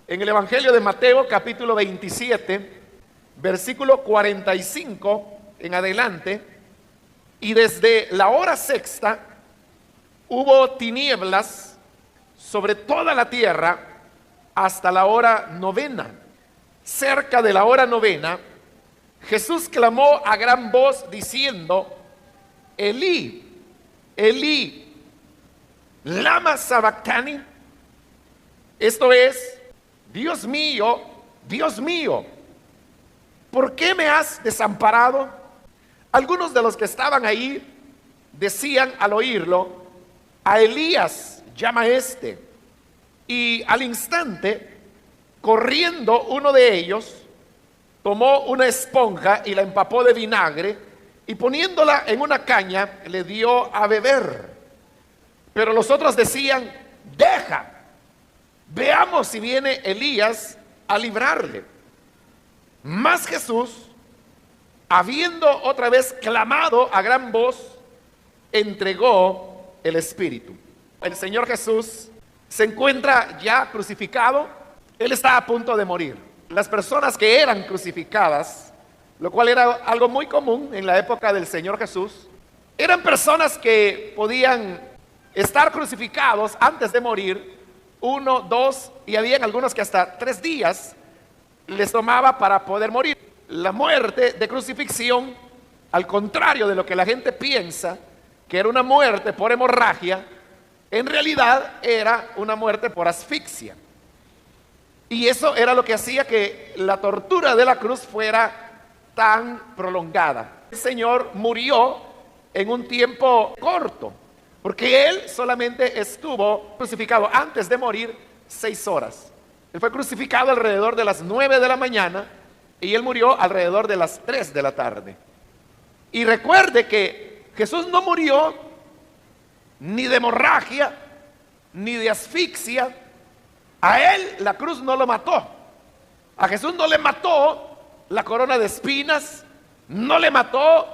en el Evangelio de Mateo, capítulo 27, versículo 45 en adelante. Y desde la hora sexta hubo tinieblas sobre toda la tierra hasta la hora novena. Cerca de la hora novena, Jesús clamó a gran voz diciendo: Elí, Elí, lama sabactani. Esto es: Dios mío, ¿por qué me has desamparado? Algunos de los que estaban ahí decían al oírlo: a Elías llama este. Y al instante, corriendo uno de ellos, tomó una esponja y la empapó de vinagre, y poniéndola en una caña, le dio a beber. Pero los otros decían: deja, veamos si viene Elías a librarle. Mas Jesús, habiendo otra vez clamado a gran voz, entregó el Espíritu. El Señor Jesús se encuentra ya crucificado. Él está a punto de morir. Las personas que eran crucificadas, lo cual era algo muy común en la época del Señor Jesús, eran personas que podían estar crucificados antes de morir 1, 2 y habían algunos que hasta 3 días les tomaba para poder morir. La muerte de crucifixión, al contrario de lo que la gente piensa, que era una muerte por hemorragia, en realidad era una muerte por asfixia. Y eso era lo que hacía que la tortura de la cruz fuera tan prolongada. El Señor murió en un tiempo corto, porque Él solamente estuvo crucificado antes de morir 6 horas. Él fue crucificado alrededor de las 9 de la mañana y Él murió alrededor de las 3 de la tarde. Y recuerde que Jesús no murió ni de hemorragia, ni de asfixia. A Él la cruz no lo mató. A Jesús no le mató la corona de espinas, no le mató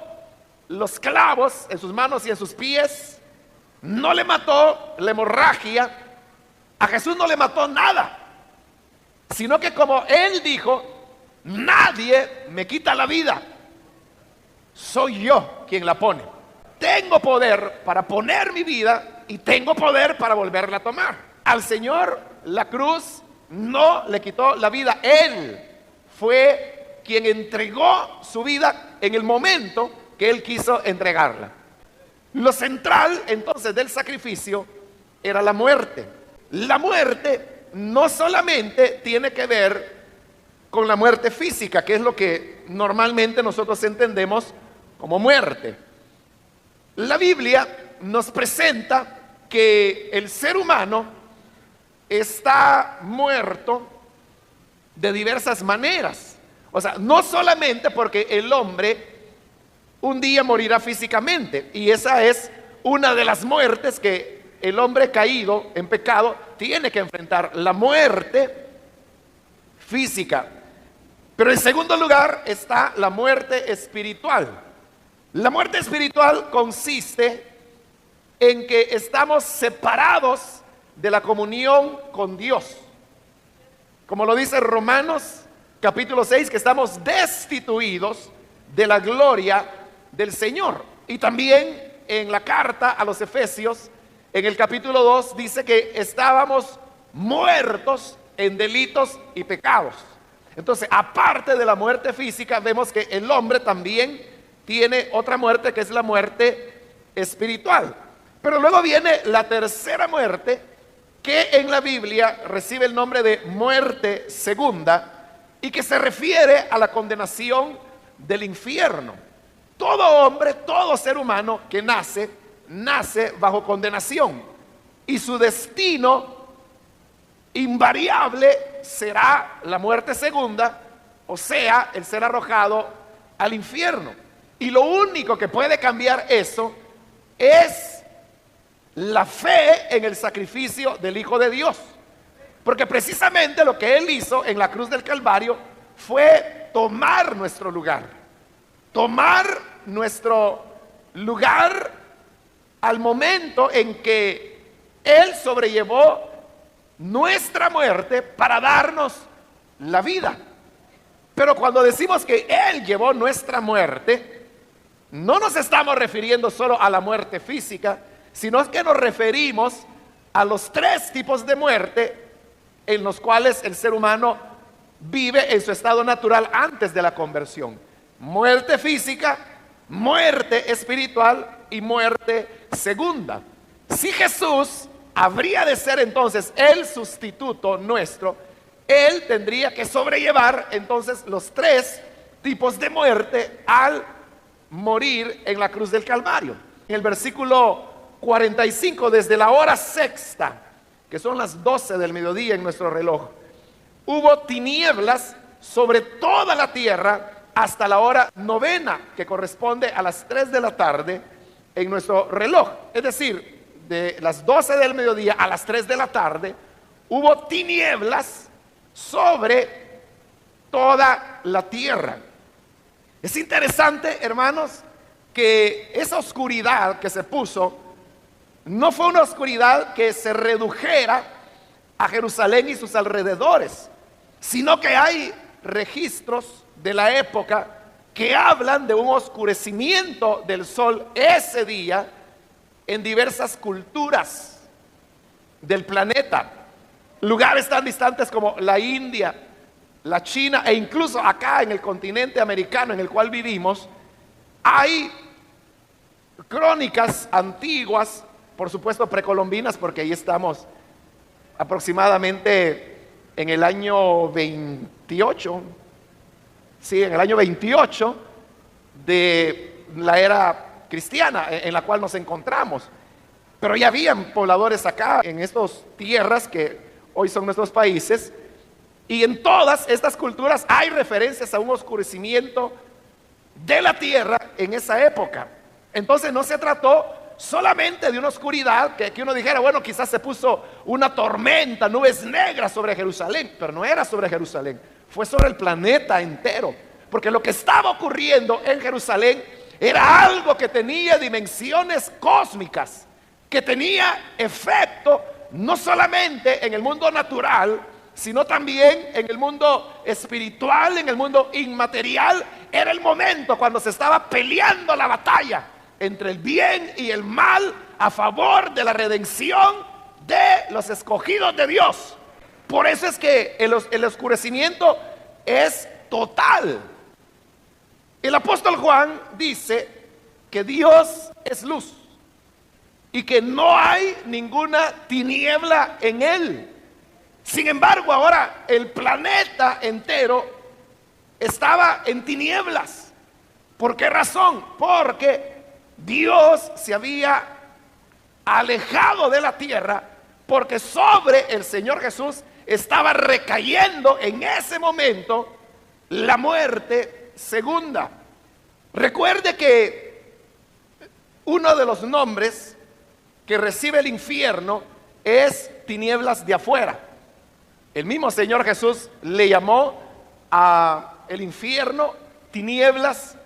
los clavos en sus manos y en sus pies, no le mató la hemorragia. A Jesús no le mató nada, sino que, como Él dijo: nadie me quita la vida, soy yo quien la pone. Tengo poder para poner mi vida y tengo poder para volverla a tomar. Al Señor la cruz no le quitó la vida. Él fue quien entregó su vida en el momento que Él quiso entregarla. Lo central entonces del sacrificio era la muerte. La muerte no solamente tiene que ver con la muerte física, que es lo que normalmente nosotros entendemos como muerte. La Biblia nos presenta que el ser humano está muerto de diversas maneras. O sea, no solamente porque el hombre un día morirá físicamente, y esa es una de las muertes que el hombre caído en pecado tiene que enfrentar, la muerte física. Pero en segundo lugar está la muerte espiritual. La muerte espiritual consiste en que estamos separados de la comunión con Dios. Como lo dice Romanos capítulo 6, que estamos destituidos de la gloria del Señor. Y también en la carta a los Efesios, en el capítulo 2, dice que estábamos muertos en delitos y pecados. Entonces, aparte de la muerte física, vemos que el hombre también tiene otra muerte, que es la muerte espiritual. Pero luego viene la tercera muerte, que en la Biblia recibe el nombre de muerte segunda, y que se refiere a la condenación del infierno. Todo hombre, todo ser humano que nace bajo condenación, y su destino invariable será la muerte segunda, o sea, el ser arrojado al infierno. Y lo único que puede cambiar eso es la fe en el sacrificio del Hijo de Dios. Porque precisamente lo que Él hizo en la cruz del Calvario fue tomar nuestro lugar. Tomar nuestro lugar al momento en que Él sobrellevó nuestra muerte para darnos la vida. Pero cuando decimos que Él llevó nuestra muerte, no nos estamos refiriendo solo a la muerte física, sino que nos referimos a los tres tipos de muerte en los cuales el ser humano vive en su estado natural antes de la conversión: muerte física, muerte espiritual y muerte segunda. Si Jesús habría de ser entonces el sustituto nuestro, Él tendría que sobrellevar entonces los tres tipos de muerte al morir en la cruz del Calvario. En el versículo 45, desde la hora sexta, que son las 12 del mediodía en nuestro reloj, hubo tinieblas sobre toda la tierra hasta la hora novena, que corresponde a las 3 de la tarde en nuestro reloj. Es decir, de las 12 del mediodía a las 3 de la tarde hubo tinieblas sobre toda la tierra. Es interesante, hermanos, que esa oscuridad que se puso no fue una oscuridad que se redujera a Jerusalén y sus alrededores, sino que hay registros de la época que hablan de un oscurecimiento del sol ese día en diversas culturas del planeta. Lugares tan distantes como la India, la China e incluso acá en el continente americano en el cual vivimos, hay crónicas antiguas, por supuesto precolombinas, porque ahí estamos aproximadamente en el año 28, sí, en el año 28 de la era cristiana en la cual nos encontramos. Pero ya habían pobladores acá en estas tierras que hoy son nuestros países, y en todas estas culturas hay referencias a un oscurecimiento de la tierra en esa época. Entonces no se trató solamente de una oscuridad que uno dijera, bueno, quizás se puso una tormenta, nubes negras sobre Jerusalén, pero no era sobre Jerusalén, fue sobre el planeta entero, porque lo que estaba ocurriendo en Jerusalén era algo que tenía dimensiones cósmicas, que tenía efecto no solamente en el mundo natural, sino también en el mundo espiritual, en el mundo inmaterial. Era el momento cuando se estaba peleando la batalla entre el bien y el mal a favor de la redención de los escogidos de Dios. Por eso es que el oscurecimiento es total. El apóstol Juan dice que Dios es luz y que no hay ninguna tiniebla en él. Sin embargo, ahora el planeta entero estaba en tinieblas. ¿Por qué razón? Porque Dios se había alejado de la tierra, porque sobre el Señor Jesús estaba recayendo en ese momento la muerte segunda. Recuerde que uno de los nombres que recibe el infierno es tinieblas de afuera. El mismo Señor Jesús le llamó a el infierno tinieblas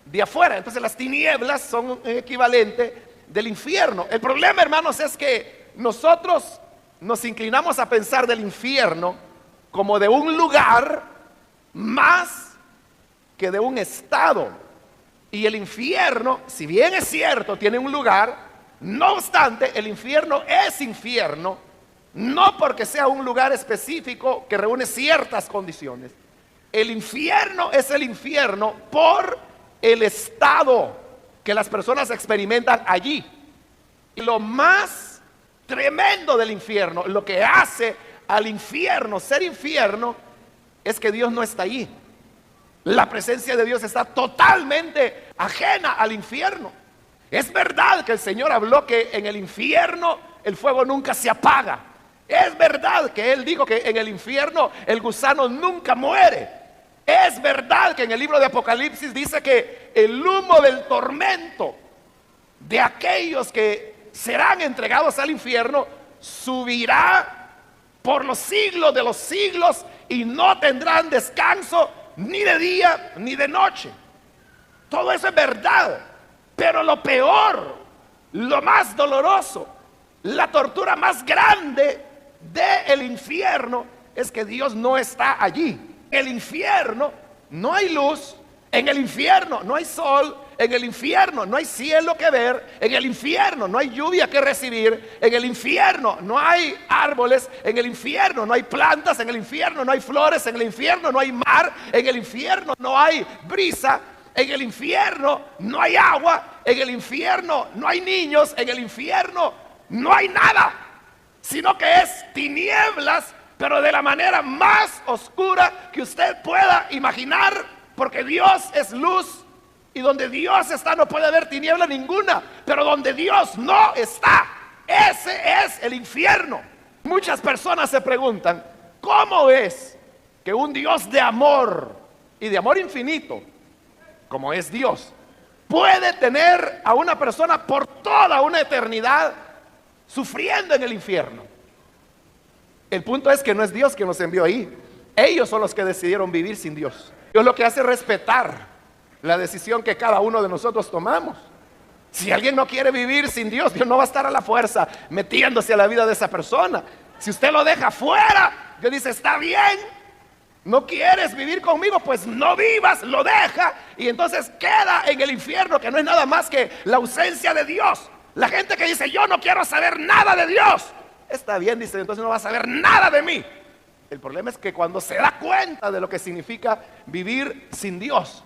de afuera. Entonces las tinieblas son un equivalente del infierno. El problema, hermanos, es que nosotros nos inclinamos a pensar del infierno como de un lugar más que de un estado. Y el infierno, si bien es cierto, tiene un lugar, no obstante, el infierno es infierno, no porque sea un lugar específico que reúne ciertas condiciones. El infierno es el infierno por el estado que las personas experimentan allí. Y lo más tremendo del infierno, lo que hace al infierno ser infierno, es que Dios no está allí. La presencia de Dios está totalmente ajena al infierno. Es verdad que el Señor habló que en el infierno el fuego nunca se apaga. Es verdad que Él dijo que en el infierno el gusano nunca muere. Es verdad que en el libro de Apocalipsis dice que el humo del tormento de aquellos que serán entregados al infierno subirá por los siglos de los siglos y no tendrán descanso ni de día ni de noche. Todo eso es verdad, pero lo peor, lo más doloroso, la tortura más grande del infierno es que Dios no está allí. En el infierno no hay luz, en el infierno no hay sol, en el infierno no hay cielo que ver, en el infierno no hay lluvia que recibir, en el infierno no hay árboles, en el infierno no hay plantas, en el infierno no hay flores, en el infierno no hay mar, en el infierno no hay brisa, en el infierno no hay agua, en el infierno no hay niños, en el infierno no hay nada, sino que es tinieblas, pero de la manera más oscura que usted pueda imaginar, porque Dios es luz. Y donde Dios está no puede haber tiniebla ninguna. Pero donde Dios no está, ese es el infierno. Muchas personas se preguntan, ¿cómo es que un Dios de amor y de amor infinito, como es Dios, puede tener a una persona por toda una eternidad sufriendo en el infierno? El punto es que no es Dios quien nos envió ahí. Ellos son los que decidieron vivir sin Dios. Dios lo que hace es respetar la decisión que cada uno de nosotros tomamos. Si alguien no quiere vivir sin Dios, Dios no va a estar a la fuerza metiéndose a la vida de esa persona. Si usted lo deja fuera, Dios dice, está bien, no quieres vivir conmigo, pues no vivas, lo deja, y entonces queda en el infierno, que no es nada más que la ausencia de Dios. La gente que dice, yo no quiero saber nada de Dios, está bien, dice, entonces no va a saber nada de mí. El problema es que cuando se da cuenta de lo que significa vivir sin Dios,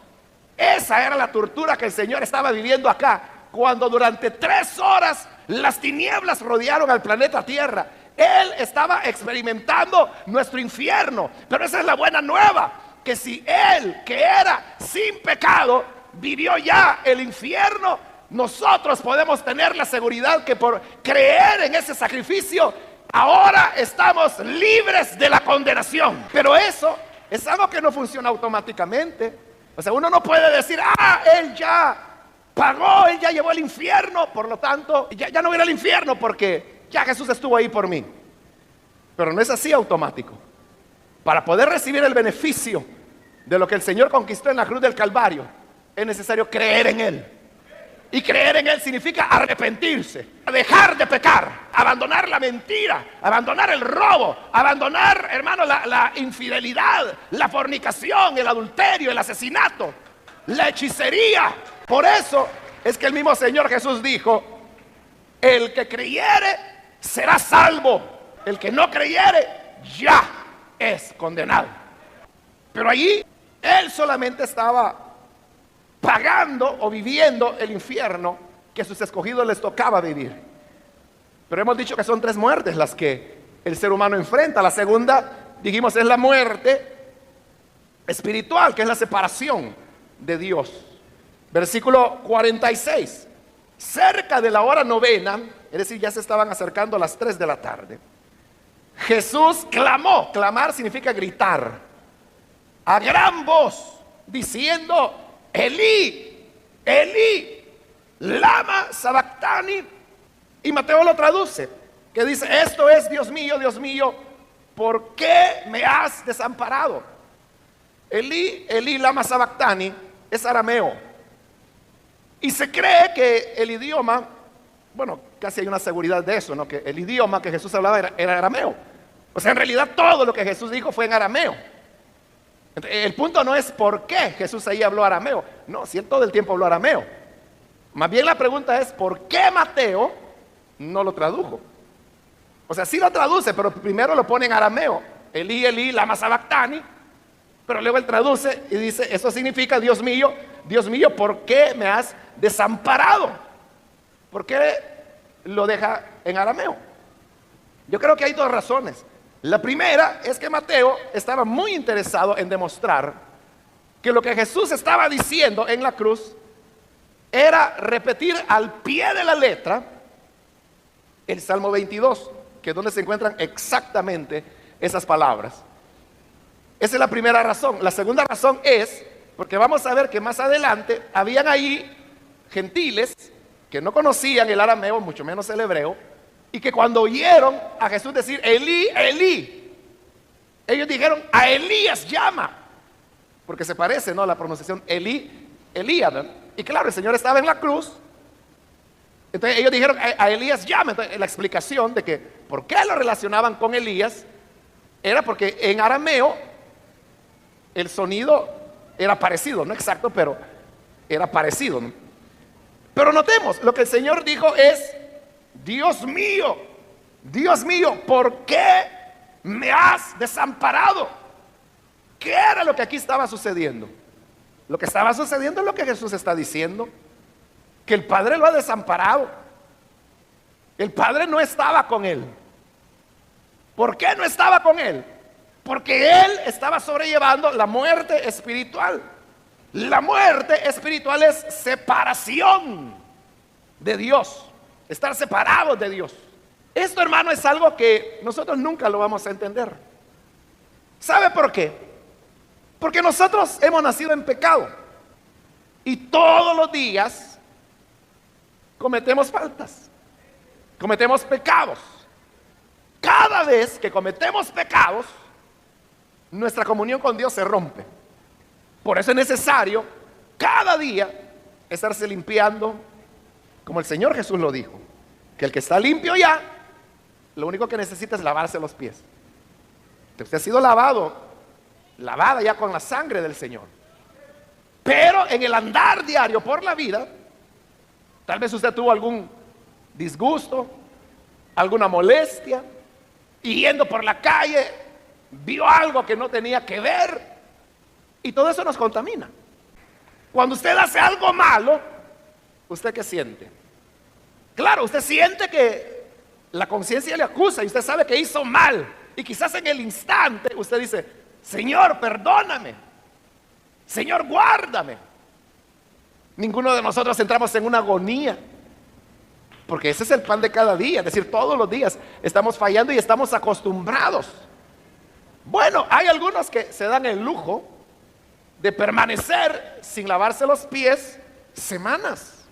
esa era la tortura que el Señor estaba viviendo acá, cuando durante 3 horas las tinieblas rodearon al planeta Tierra. Él estaba experimentando nuestro infierno, pero esa es la buena nueva, que si Él, que era sin pecado, vivió ya el infierno, nosotros podemos tener la seguridad que por creer en ese sacrificio, ahora estamos libres de la condenación. Pero eso es algo que no funciona automáticamente. O sea, uno no puede decir, Él ya pagó, Él ya llevó al infierno, por lo tanto, ya no voy a ir al infierno porque ya Jesús estuvo ahí por mí. Pero no es así automático. Para poder recibir el beneficio de lo que el Señor conquistó en la cruz del Calvario, es necesario creer en Él. Y creer en Él significa arrepentirse, dejar de pecar, abandonar la mentira, abandonar el robo, abandonar, hermano, la infidelidad, la fornicación, el adulterio, el asesinato, la hechicería. Por eso es que el mismo Señor Jesús dijo, el que creyere será salvo, el que no creyere ya es condenado. Pero allí Él solamente estaba pagando o viviendo el infierno que a sus escogidos les tocaba vivir. Pero hemos dicho que son 3 muertes las que el ser humano enfrenta. La segunda, dijimos, es la muerte espiritual, que es la separación de Dios. Versículo 46. Cerca de la hora novena, es decir, ya se estaban acercando a las 3 de la tarde, Jesús clamó. Clamar significa gritar a gran voz, diciendo, Elí, Elí, lama sabactani. Y Mateo lo traduce, que dice, esto es, Dios mío, ¿por qué me has desamparado? Elí, Elí, lama sabactani es arameo. Y se cree que el idioma, bueno, casi hay una seguridad de eso, ¿no? Que el idioma que Jesús hablaba era arameo. O sea, en realidad todo lo que Jesús dijo fue en arameo. El punto no es por qué Jesús ahí habló arameo. No, si él todo el tiempo habló arameo. Más bien la pregunta es, ¿por qué Mateo no lo tradujo? O sea, sí lo traduce, pero primero lo pone en arameo. Elí, Elí, lama sabactani. Pero luego él traduce y dice, eso significa, Dios mío, ¿por qué me has desamparado? ¿Por qué lo deja en arameo? Yo creo que hay 2 razones. La primera es que Mateo estaba muy interesado en demostrar que lo que Jesús estaba diciendo en la cruz era repetir al pie de la letra el Salmo 22, que es donde se encuentran exactamente esas palabras. Esa es la primera razón. La segunda razón es porque vamos a ver que más adelante habían ahí gentiles que no conocían el arameo, mucho menos el hebreo, y que cuando oyeron a Jesús decir Elí, Elí, ellos dijeron, a Elías llama, porque se parece, ¿no?, la pronunciación Elí, Elías. Y claro, el Señor estaba en la cruz Entonces ellos dijeron, a Elías llame. Entonces, la explicación de que por qué lo relacionaban con Elías era porque en arameo el sonido era parecido, no exacto, pero era parecido, ¿no? Pero notemos, lo que el Señor dijo es: Dios mío, ¿por qué me has desamparado? ¿Qué era lo que aquí estaba sucediendo? Lo que estaba sucediendo es lo que Jesús está diciendo, que el Padre lo ha desamparado. El Padre no estaba con él. ¿Por qué no estaba con él? Porque él estaba sobrellevando la muerte espiritual. La muerte espiritual es separación de Dios, estar separados de Dios. Esto, hermano, es algo que nosotros nunca lo vamos a entender. ¿Sabe por qué? Porque nosotros hemos nacido en pecado y todos los días cometemos faltas, cometemos pecados. Cada vez que cometemos pecados, nuestra comunión con Dios se rompe. Por eso es necesario cada día estarse limpiando, como el Señor Jesús lo dijo, que el que está limpio ya, lo único que necesita es lavarse los pies. Que usted ha sido lavada ya con la sangre del Señor. Pero en el andar diario por la vida, tal vez usted tuvo algún disgusto, alguna molestia, y yendo por la calle vio algo que no tenía que ver, y todo eso nos contamina. Cuando usted hace algo malo, ¿usted qué siente? Claro, usted siente que la conciencia le acusa y usted sabe que hizo mal, y quizás en el instante usted dice: Señor, perdóname, Señor, guárdame. Ninguno de nosotros entramos en una agonía, porque ese es el pan de cada día. Es decir, todos los días estamos fallando y estamos acostumbrados. Bueno, hay algunos que se dan el lujo de permanecer sin lavarse los pies semanas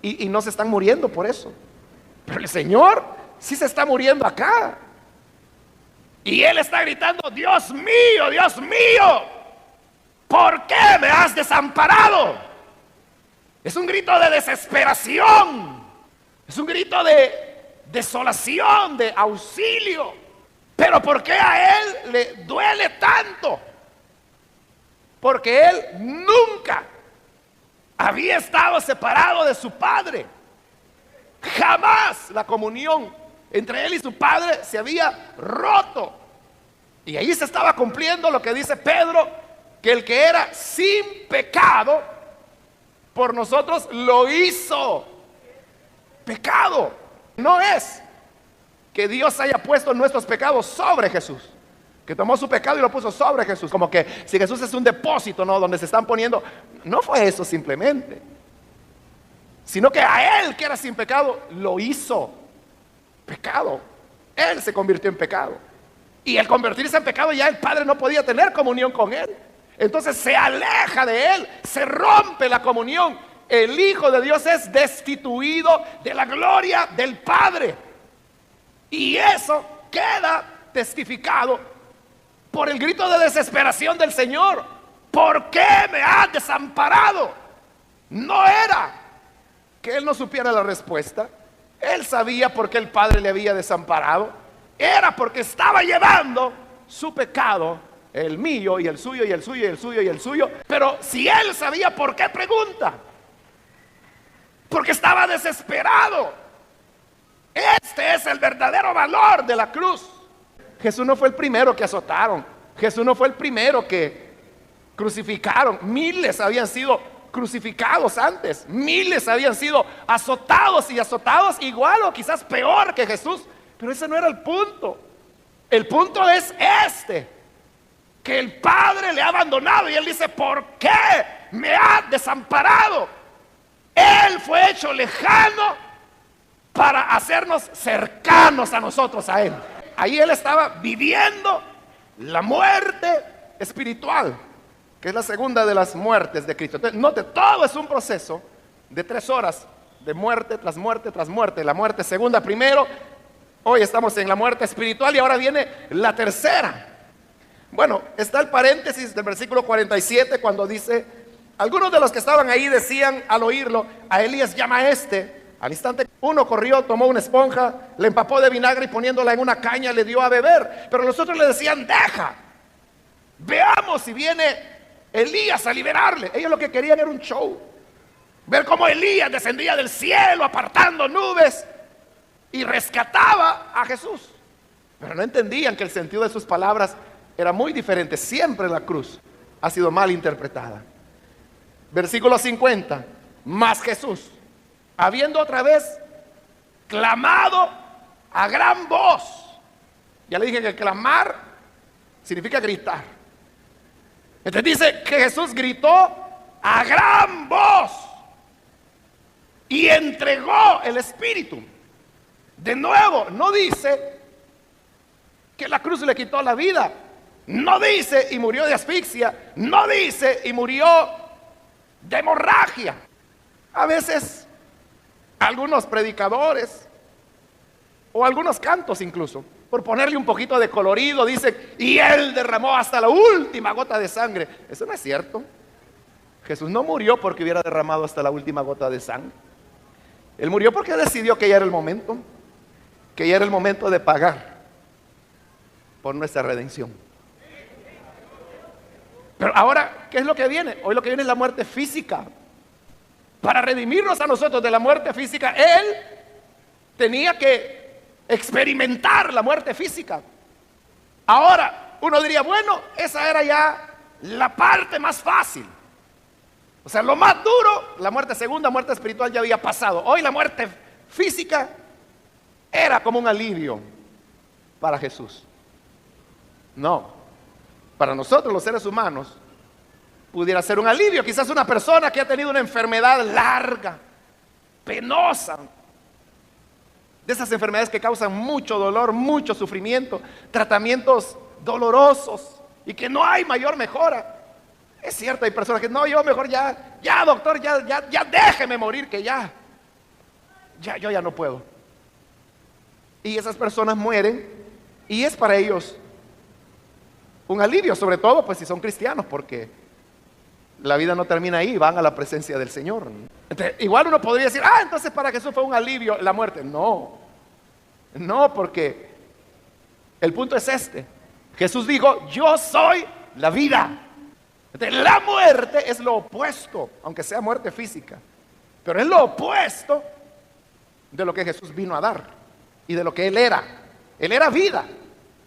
y no se están muriendo por eso. Pero el Señor sí se está muriendo acá, y Él está gritando: Dios mío, ¿por qué me has desamparado? Es un grito de desesperación, es un grito de desolación, de auxilio. Pero ¿por qué a Él le duele tanto? Porque Él nunca había estado separado de su Padre. Jamás la comunión entre Él y su Padre se había roto. Y ahí se estaba cumpliendo lo que dice Pedro, que el que era sin pecado, por nosotros lo hizo pecado. No es que Dios haya puesto nuestros pecados sobre Jesús, que tomó su pecado y lo puso sobre Jesús, como que si Jesús es un depósito, ¿no?, donde se están poniendo. No fue eso simplemente, sino que a Él, que era sin pecado, lo hizo pecado. Él se convirtió en pecado, y al convertirse en pecado ya el Padre no podía tener comunión con Él. Entonces se aleja de Él, se rompe la comunión. El Hijo de Dios es destituido de la gloria del Padre, y eso queda testificado por el grito de desesperación del Señor: ¿por qué me has desamparado? No era que Él no supiera la respuesta. Él sabía por qué el Padre le había desamparado. Era porque estaba llevando su pecado, el mío y el suyo y el suyo y el suyo y el suyo. Pero si Él sabía, ¿por qué pregunta? Porque estaba desesperado. Este es el verdadero valor de la cruz. Jesús no fue el primero que azotaron. Jesús no fue el primero que crucificaron. Miles habían sido crucificados antes. Miles habían sido azotados, y azotados igual o quizás peor que Jesús. Pero ese no era el punto. El punto es que el Padre le ha abandonado, y Él dice: ¿por qué me ha desamparado? Él fue hecho lejano para hacernos cercanos a nosotros, a Él. Ahí Él estaba viviendo la muerte espiritual, que es la segunda de las muertes de Cristo. Entonces, note, todo es un proceso de 3 horas de muerte tras muerte tras muerte. La muerte segunda primero, hoy estamos en la muerte espiritual, y ahora viene la tercera. Bueno, está el paréntesis del versículo 47 cuando dice: Algunos de los que estaban ahí decían al oírlo: a Elías llama a este. Al instante uno corrió, tomó una esponja, le empapó de vinagre y poniéndola en una caña le dio a beber. Pero los otros le decían: deja, veamos si viene Elías a liberarle. Ellos lo que querían era un show, ver cómo Elías descendía del cielo apartando nubes y rescataba a Jesús. Pero no entendían que el sentido de sus palabras era muy diferente. Siempre la cruz ha sido mal interpretada. Versículo 50. Mas Jesús, habiendo otra vez clamado a gran voz. Ya le dije que clamar significa gritar. Entonces dice que Jesús gritó a gran voz y entregó el Espíritu. De nuevo, no dice que la cruz le quitó la vida. No dice y murió de asfixia. No dice y murió de hemorragia. A veces algunos predicadores o algunos cantos incluso, por ponerle un poquito de colorido, dicen: y él derramó hasta la última gota de sangre. Eso no es cierto. Jesús no murió porque hubiera derramado hasta la última gota de sangre. Él murió porque decidió que ya era el momento, que ya era el momento de pagar por nuestra redención. Pero ahora, ¿qué es lo que viene? Hoy lo que viene es la muerte física. Para redimirnos a nosotros de la muerte física, Él tenía que experimentar la muerte física. Ahora, uno diría: bueno, esa era ya la parte más fácil. O sea, lo más duro, la muerte segunda, muerte espiritual, ya había pasado. Hoy la muerte física era como un alivio para Jesús. No, para nosotros los seres humanos pudiera ser un alivio. Quizás una persona que ha tenido una enfermedad larga, penosa, de esas enfermedades que causan mucho dolor, mucho sufrimiento, tratamientos dolorosos y que no hay mayor mejora. Es cierto, hay personas que: no, yo mejor ya doctor, ya déjeme morir, que yo ya no puedo. Y esas personas mueren y es para ellos un alivio, sobre todo pues si son cristianos, porque la vida no termina ahí, van a la presencia del Señor. Entonces, igual uno podría decir: entonces para Jesús fue un alivio la muerte. No, porque el punto es este. Jesús dijo: yo soy la vida. Entonces, la muerte es lo opuesto, aunque sea muerte física, pero es lo opuesto de lo que Jesús vino a dar y de lo que Él era. Él era vida,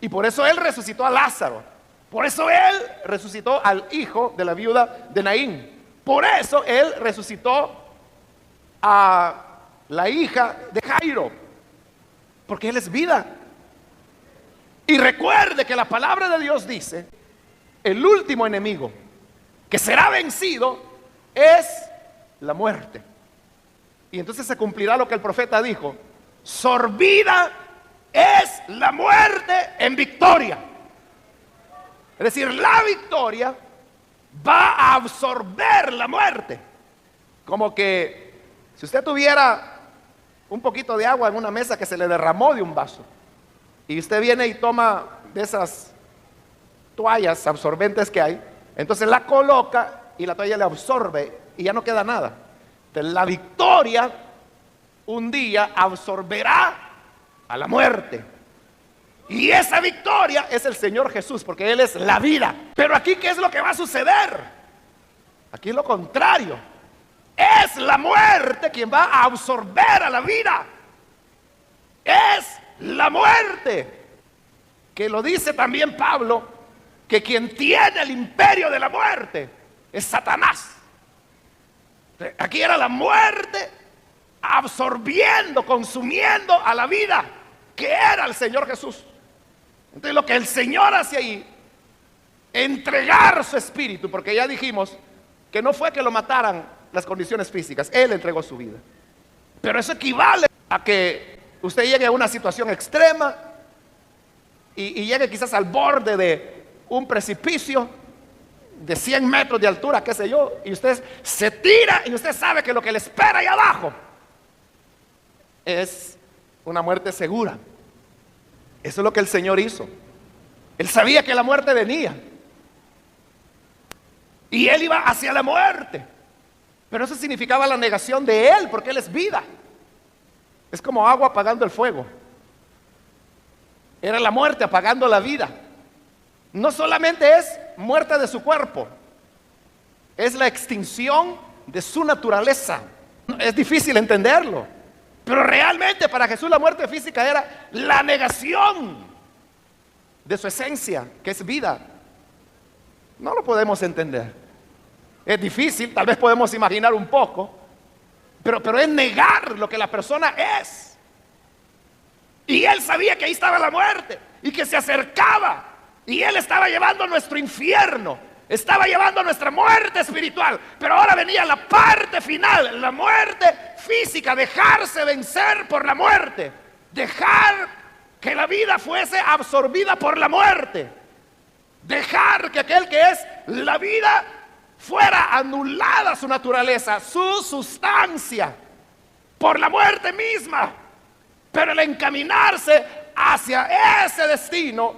y por eso Él resucitó a Lázaro. Por eso Él resucitó al hijo de la viuda de Naín. Por eso Él resucitó a la hija de Jairo, porque Él es vida. Y recuerde que la palabra de Dios dice: el último enemigo que será vencido es la muerte. Y entonces se cumplirá lo que el profeta dijo: sorbida es la muerte en victoria. Es decir, la victoria va a absorber la muerte. Como que si usted tuviera un poquito de agua en una mesa que se le derramó de un vaso, y usted viene y toma de esas toallas absorbentes que hay, entonces la coloca y la toalla le absorbe y ya no queda nada. Entonces la victoria un día absorberá a la muerte. Y esa victoria es el Señor Jesús, porque Él es la vida. Pero aquí, ¿qué es lo que va a suceder? Aquí es lo contrario. Es la muerte quien va a absorber a la vida. Es la muerte. Que lo dice también Pablo, que quien tiene el imperio de la muerte es Satanás. Aquí era la muerte absorbiendo, consumiendo a la vida, que era el Señor Jesús. Entonces lo que el Señor hace ahí, entregar su espíritu, porque ya dijimos que no fue que lo mataran las condiciones físicas, Él entregó su vida. Pero eso equivale a que usted llegue a una situación extrema y llegue quizás al borde de un precipicio de 100 metros de altura, qué sé yo, y usted se tira y usted sabe que lo que le espera ahí abajo es una muerte segura. Eso es lo que el Señor hizo. Él sabía que la muerte venía. y él iba hacia la muerte. Pero eso significaba la negación de él, porque él es vida. Es como agua apagando el fuego. Era la muerte apagando la vida. No solamente es muerte de su cuerpo, es la extinción de su naturaleza. Es difícil entenderlo, pero realmente para Jesús la muerte física era la negación de su esencia, que es vida. No lo podemos entender. Es difícil, tal vez podemos imaginar un poco, pero es negar lo que la persona es. Y él sabía que ahí estaba la muerte y que se acercaba, y él estaba llevando nuestro infierno, estaba llevando nuestra muerte espiritual. Pero ahora venía la parte final, la muerte física, dejarse vencer por la muerte, dejar que la vida fuese absorbida por la muerte, dejar que aquel que es la vida fuera anulada su naturaleza, su sustancia, por la muerte misma. Pero el encaminarse hacia ese destino,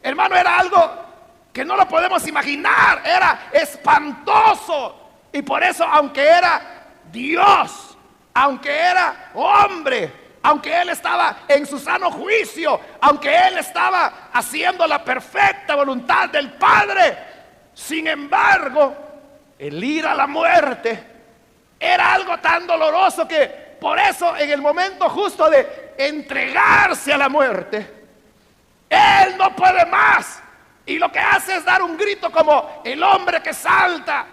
hermano, era algo que no lo podemos imaginar, era espantoso. Y por eso, aunque era Dios, aunque era hombre, aunque él estaba en su sano juicio, aunque él estaba haciendo la perfecta voluntad del Padre, sin embargo, el ir a la muerte era algo tan doloroso que por eso en el momento justo de entregarse a la muerte, él no puede más. Y lo que hace es dar un grito como el hombre que salta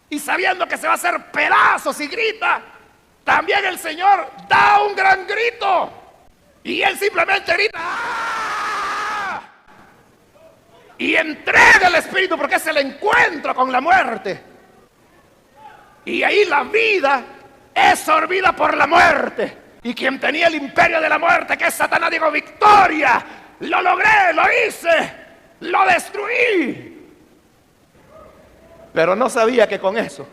y sabiendo que se va a hacer pedazos y grita. También el Señor da un gran grito y él simplemente grita ¡ah! Y entrega el espíritu, porque es el encuentro con la muerte. Y ahí la vida es sorbida por la muerte. Y quien tenía el imperio de la muerte, que es Satanás, dijo: victoria, lo logré, lo hice, lo destruí. Pero no sabía que con eso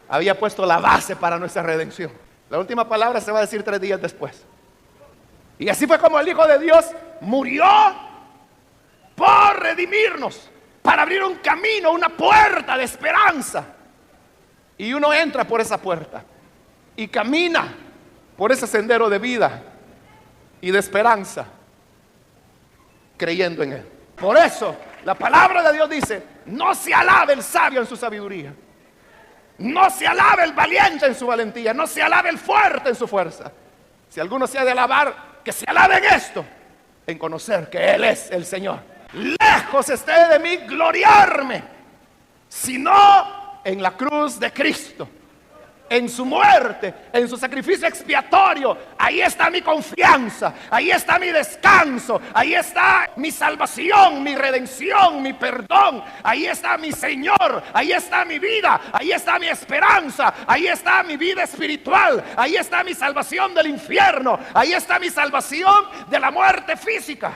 había puesto la base para nuestra redención. La última palabra se va a decir 3 días después. Y así fue como el Hijo de Dios murió por redimirnos, para abrir un camino, una puerta de esperanza. Y uno entra por esa puerta y camina por ese sendero de vida y de esperanza, creyendo en Él. Por eso la palabra de Dios dice: no se alabe el sabio en su sabiduría, no se alabe el valiente en su valentía, no se alabe el fuerte en su fuerza. Si alguno se ha de alabar, que se alabe en esto, en conocer que Él es el Señor. Lejos esté de mí gloriarme, sino en la cruz de Cristo, en su muerte, en su sacrificio expiatorio. Ahí está mi confianza, ahí está mi descanso, ahí está mi salvación, mi redención, mi perdón. Ahí está mi Señor, ahí está mi vida, ahí está mi esperanza, ahí está mi vida espiritual, ahí está mi salvación del infierno, ahí está mi salvación de la muerte física.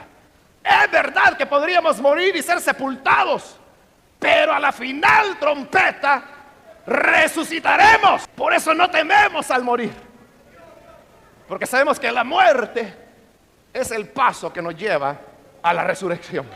Es verdad que podríamos morir y ser sepultados, pero a la final trompeta resucitaremos. Por eso no tememos al morir, porque sabemos que la muerte es el paso que nos lleva a la resurrección.